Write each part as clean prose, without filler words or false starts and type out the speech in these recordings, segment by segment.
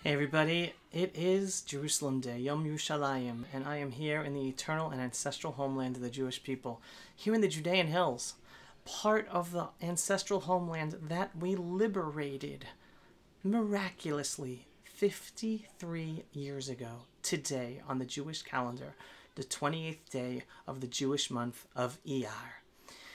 Hey everybody, it is Jerusalem Day, Yom Yerushalayim, and I am here in the eternal and ancestral homeland of the Jewish people, here in the Judean hills, part of the ancestral homeland that we liberated miraculously 53 years ago, today on the Jewish calendar, the 28th day of the Jewish month of Iyar.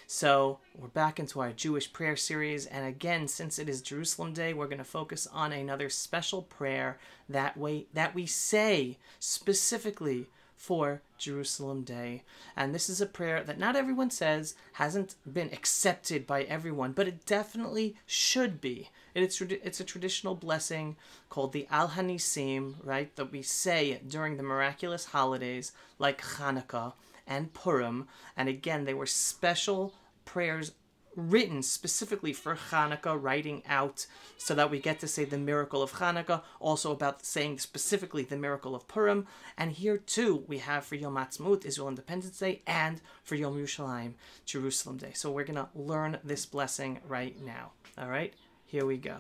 So we're back into our Jewish prayer series, and again, since it is Jerusalem Day, we're going to focus on another special prayer that we say specifically for Jerusalem Day. And this is a prayer that not everyone says, hasn't been accepted by everyone, but it definitely should be. It's a traditional blessing called the Al Hanisim, right, that we say during the miraculous holidays like Hanukkah and Purim, and again, they were special prayers written specifically for Hanukkah, writing out so that we get to say the miracle of Hanukkah, also about saying specifically the miracle of Purim, and here too we have for Yom Ha'atzmaut, Israel Independence Day, and for Yom Yerushalayim, Jerusalem Day. So we're going to learn this blessing right now. All right, here we go.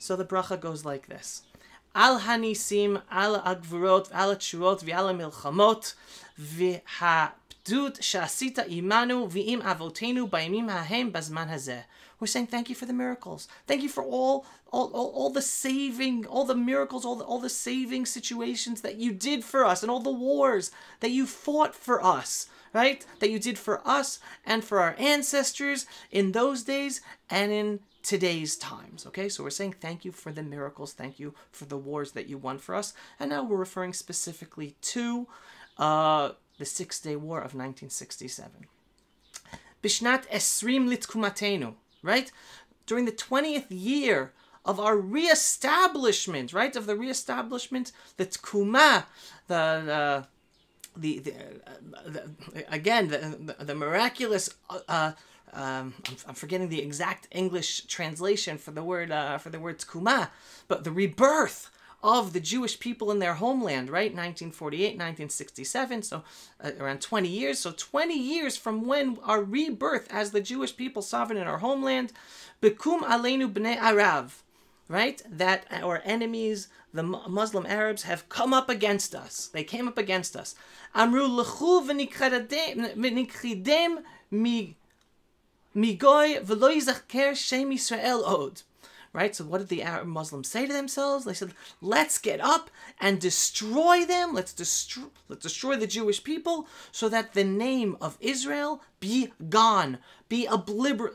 So the bracha goes like this. Al hanisim, al agvurot, al tshurot, v'al milchamot, v'ha'pdut sha'asita imanu, v'im avotenu, b'yamim hahem, bazman hazeh. We're saying thank you for the miracles. Thank you for all the saving, all the miracles, all the saving situations that you did for us, and all the wars that you fought for us, right? That you did for us and for our ancestors in those days and in today's times. Okay, so we're saying thank you for the miracles, thank you for the wars that you won for us, and now we're referring specifically to the Six-Day War of 1967. Bishnat Esrim Litkumatenu, right? During the 20th year of our reestablishment, right? Of the reestablishment, the Tkuma, the miraculous. I'm forgetting the exact English translation for the word tkuma, but the rebirth of the Jewish people in their homeland, right? 1948, 1967, so around 20 years. So 20 years from when our rebirth as the Jewish people sovereign in our homeland, Bekum Aleinu Bnei Arav, right? That our enemies, the Muslim Arabs, have come up against us. They came up against us. Amru lechu v'nikridem Migoy v'lo yizacher shem Yisrael od. Right? So what did the Arab Muslims say to themselves? They said, let's get up and destroy them. Let's destroy the Jewish people so that the name of Israel be gone, be obliterated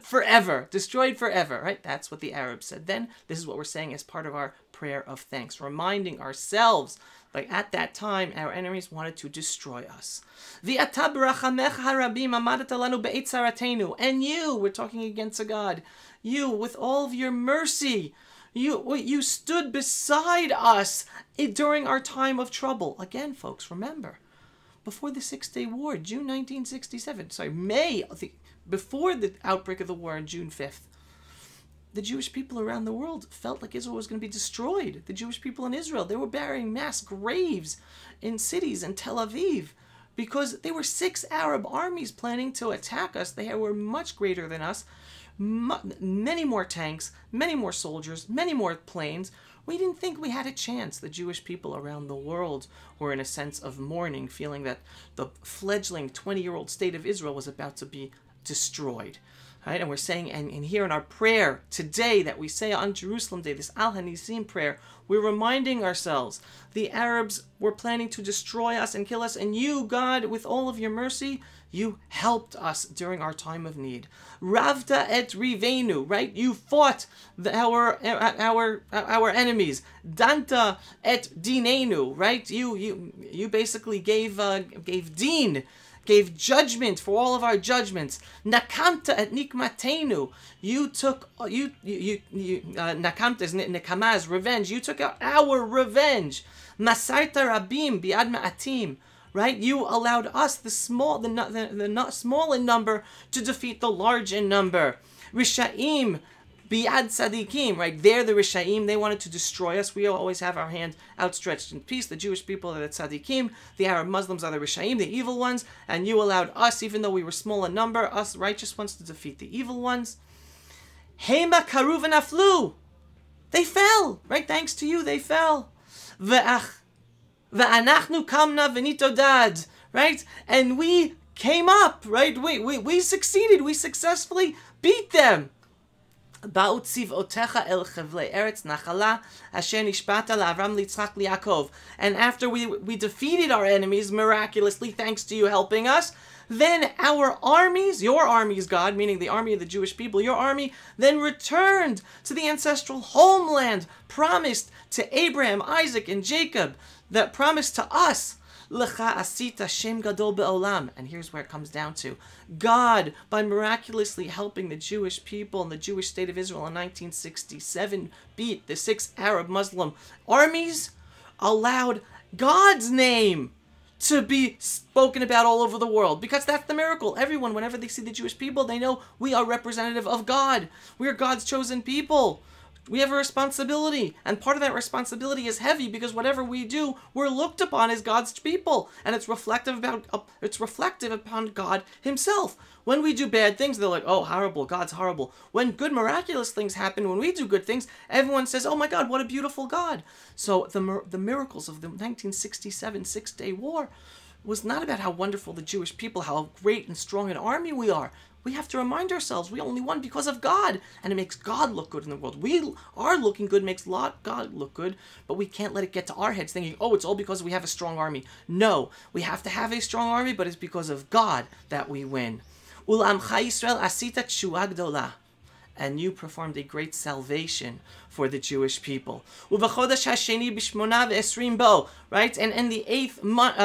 forever, destroyed forever, right? That's what the Arabs said then. This is what we're saying as part of our prayer of thanks, reminding ourselves, like at that time, our enemies wanted to destroy us. And you, we're talking against a God, you, with all of your mercy, you stood beside us during our time of trouble. Again, folks, remember, before the Six-Day War, June 1967, before the outbreak of the war on June 5th, the Jewish people around the world felt like Israel was going to be destroyed. The Jewish people in Israel, they were burying mass graves in cities in Tel Aviv because there were 6 Arab armies planning to attack us. They were much greater than us, many more tanks, many more soldiers, many more planes. We didn't think we had a chance. The Jewish people around the world were in a sense of mourning, feeling that the fledgling 20-year-old state of Israel was about to be destroyed. Right? And we're saying, and here in our prayer today that we say on Jerusalem Day, this Al Hanisim prayer, we're reminding ourselves the Arabs were planning to destroy us and kill us, and you, God, with all of your mercy, you helped us during our time of need. Ravta et rivenu, right? You fought our enemies. Danta et dinenu, right? You basically gave din, gave judgment for all of our judgments. Nakamta et nikmatenu. You took nakamta is nekamaz, revenge. You took out our revenge. Masarta rabim biad ma'atim. Right? You allowed us, the small in number, to defeat the large in number. Rishaim biad tzadikim, right? They're the Rishaim. They wanted to destroy us. We always have our hand outstretched in peace. The Jewish people are the tzadikim. The Arab Muslims are the Rishaim, the evil ones. And you allowed us, even though we were small in number, us righteous ones, to defeat the evil ones. Hema karu v'naflu. They fell, right? Thanks to you, they fell. Ve'anachnu kamna v'nitodad, right? And we came up, right? We succeeded. We successfully beat them. Ba'u tziv'otecha el chevlei eretz nachala asher nishbata la'Avram li'Yitzchak li'Yakov. And after we defeated our enemies miraculously, thanks to you helping us, then our armies, your armies, God, meaning the army of the Jewish people, your army, then returned to the ancestral homeland promised to Abraham, Isaac, and Jacob, that promised to us. Lecha asita shem gadol be'olam. And here's where it comes down to. God, by miraculously helping the Jewish people and the Jewish state of Israel in 1967 beat the 6 Arab Muslim armies, allowed God's name to be spoken about all over the world, because that's the miracle. Everyone, whenever they see the Jewish people, they know we are representative of God. We are God's chosen people. We have a responsibility, and part of that responsibility is heavy, because whatever we do, we're looked upon as God's people, and it's reflective upon God Himself. When we do bad things, they're like, oh, horrible, God's horrible. When good, miraculous things happen, when we do good things, everyone says, oh my God, what a beautiful God. So the miracles of the 1967 Six-Day War was not about how wonderful the Jewish people, how great and strong an army we are. We have to remind ourselves we only won because of God, and it makes God look good in the world. Our looking good makes God look good, but we can't let it get to our heads thinking, oh, it's all because we have a strong army. No, we have to have a strong army, but it's because of God that we win. U'la'amcha Yisrael asita tshuva gdola. And you performed a great salvation for the Jewish people. U'v'chodesh hasheni b'shmona v'esrim bo, right? And in the 8th month,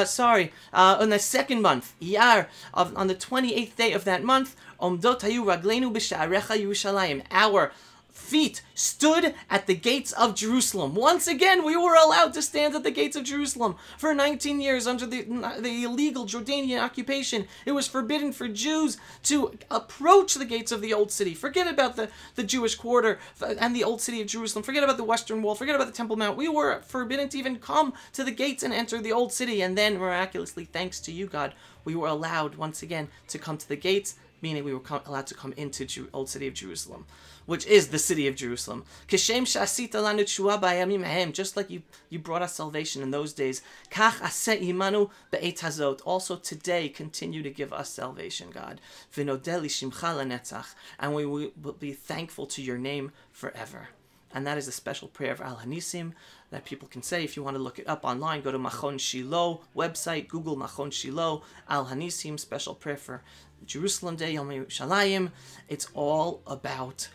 on the 2nd month, Iyar, on the 28th day of that month, omdot hayu ragleinu b'sha'arecha Yerushalayim. Our feet stood at the gates of Jerusalem. Once again, we were allowed to stand at the gates of Jerusalem. For 19 years, under the illegal Jordanian occupation, it was forbidden for Jews to approach the gates of the Old City. Forget about the Jewish quarter and the Old City of Jerusalem. Forget about the Western Wall. Forget about the Temple Mount. We were forbidden to even come to the gates and enter the Old City. And then, miraculously, thanks to you, God, we were allowed once again to come to the gates, meaning we were allowed to come into Old City of Jerusalem, which is the city of Jerusalem. Kishem sh'asita lanu tshuva b'yamim hahem, just like you brought us salvation in those days. Kach aseh imanu be'et hazot. Also today, continue to give us salvation, God. V'nodeh l'shimcha lanetzach, and we will be thankful to your name forever. And that is a special prayer of Al Hanisim that people can say. If you want to look it up online, go to Machon Shiloh website, Google Machon Shiloh, Al Hanisim, special prayer for Jerusalem Day, Yom Yerushalayim. It's all about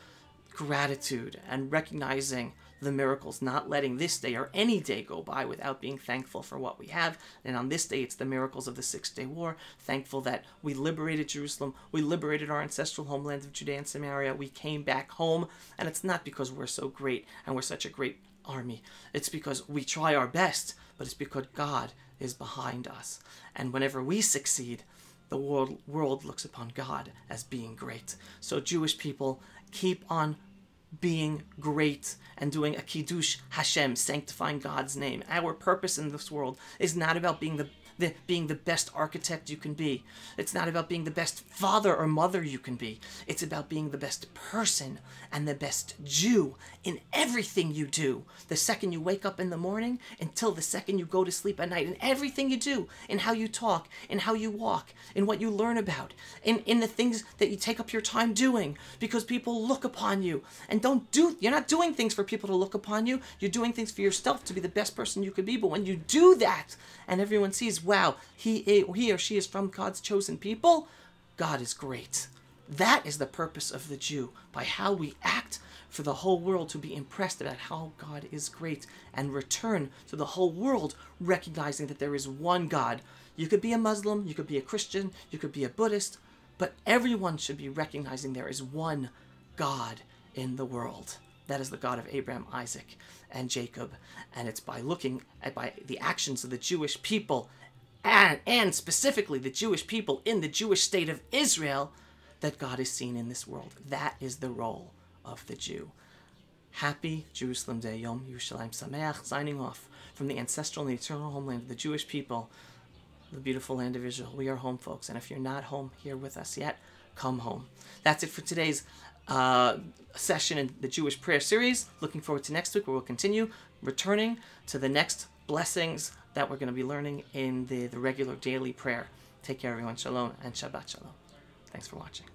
gratitude and recognizing the miracles, not letting this day or any day go by without being thankful for what we have. And on this day, it's the miracles of the Six-Day War. Thankful that we liberated Jerusalem, we liberated our ancestral homeland of Judea and Samaria, we came back home, and it's not because we're so great and we're such a great army. It's because we try our best, but it's because God is behind us. And whenever we succeed, the world looks upon God as being great. So Jewish people, keep on being great and doing a Kiddush Hashem, sanctifying God's name. Our purpose in this world is not about being the best architect you can be. It's not about being the best father or mother you can be. It's about being the best person and the best Jew in everything you do. The second you wake up in the morning until the second you go to sleep at night. In everything you do, in how you talk, in how you walk, in what you learn about, in the things that you take up your time doing, because people look upon you. And you're not doing things for people to look upon you. You're doing things for yourself to be the best person you could be. But when you do that and everyone sees, wow, he or she is from God's chosen people, God is great. That is the purpose of the Jew, by how we act, for the whole world to be impressed about how God is great and return to the whole world recognizing that there is one God. You could be a Muslim, you could be a Christian, you could be a Buddhist, but everyone should be recognizing there is one God in the world. That is the God of Abraham, Isaac, and Jacob. And it's by looking at the actions of the Jewish people, and specifically the Jewish people in the Jewish state of Israel, that God is seen in this world. That is the role of the Jew. Happy Jerusalem Day, Yom Yerushalayim Sameach, signing off from the ancestral and the eternal homeland of the Jewish people, the beautiful land of Israel. We are home, folks, and if you're not home here with us yet, come home. That's it for today's session in the Jewish prayer series. Looking forward to next week, where we'll continue returning to the next blessings that we're going to be learning in the regular daily prayer. Take care, everyone. Shalom and Shabbat Shalom. Thanks for watching.